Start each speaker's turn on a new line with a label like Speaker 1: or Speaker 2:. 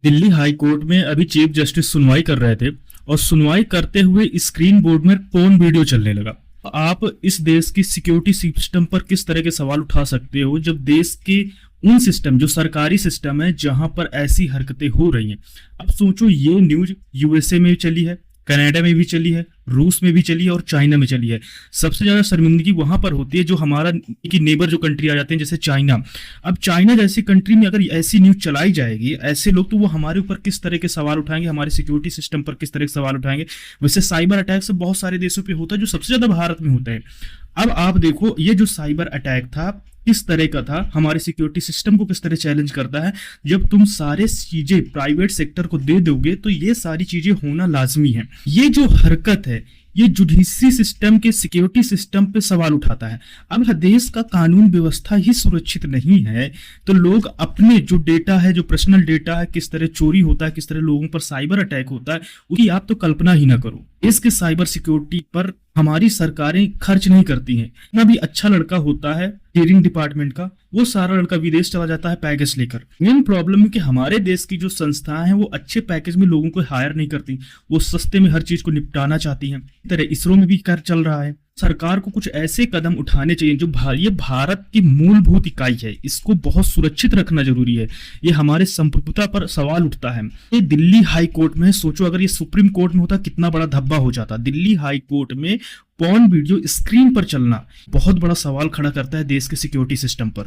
Speaker 1: Delhi high court में अभी chief justice सुनवाई कर रहे थे और सुनवाई करते हुए स्क्रीन बोर्ड में पोर्न वीडियो चलने लगा। आप इस देश की सिक्योरिटी सिस्टम पर किस तरह के सवाल उठा सकते हो जब देश के उन सिस्टम जो सरकारी सिस्टम है जहां पर ऐसी हरकतें हो रही हैं। अब सोचो, ये न्यूज यूएसए में भी चली है, कनाडा में भी चली है, रूस में भी चली है और चाइना में चली है। सबसे ज्यादा शर्मिंदगी वहां पर होती है जो हमारा की नेबर जो कंट्री आ जाते हैं, जैसे चाइना। अब चाइना जैसी कंट्री में अगर ऐसी न्यूज चलाई जाएगी, ऐसे लोग, तो वो हमारे ऊपर किस तरह के सवाल उठाएंगे, हमारे सिक्योरिटी सिस्टम पर किस तरह के सवाल उठाएंगे। वैसे साइबर अटैक से बहुत सारे देशों पे होता है, जो सबसे ज्यादा भारत में होता है। अब आप देखो, ये जो साइबर अटैक था किस तरह का था, हमारे सिक्योरिटी सिस्टम को किस तरह चैलेंज करता है। जब तुम सारे चीजें प्राइवेट सेक्टर को दे दोगे तो ये सारी चीजें होना लाजमी है। ये जो हरकत है ये जुडिशरी सिस्टम के सिक्योरिटी सिस्टम पे सवाल उठाता है। अब देश का कानून व्यवस्था ही सुरक्षित नहीं है तो लोग अपने जो डेटा है, जो पर्सनल डेटा है, किस तरह चोरी होता है, किस तरह लोगों पर साइबर अटैक होता है, उसकी आप तो कल्पना ही ना करो। इसके साइबर सिक्योरिटी पर हमारी सरकारें खर्च नहीं करती हैं। इतना भी अच्छा लड़का होता है स्टीयरिंग डिपार्टमेंट का, वो सारा लड़का विदेश चला जाता है पैकेज लेकर। मेन प्रॉब्लम है कि हमारे देश की जो संस्थाएं हैं वो अच्छे पैकेज में लोगों को हायर नहीं करती, वो सस्ते में हर चीज को निपटाना चाहती हैं। इस तरह इसरो में भी कर चल रहा है। सरकार को कुछ ऐसे कदम उठाने चाहिए जो ये भारत की मूलभूत इकाई है, इसको बहुत सुरक्षित रखना जरूरी है। ये हमारे संप्रभुता पर सवाल उठता है। ये दिल्ली हाई कोर्ट में, सोचो अगर ये सुप्रीम कोर्ट में होता कितना बड़ा धब्बा हो जाता। दिल्ली हाई कोर्ट में पॉर्न वीडियो स्क्रीन पर चलना बहुत बड़ा सवाल खड़ा करता है देश के सिक्योरिटी सिस्टम पर।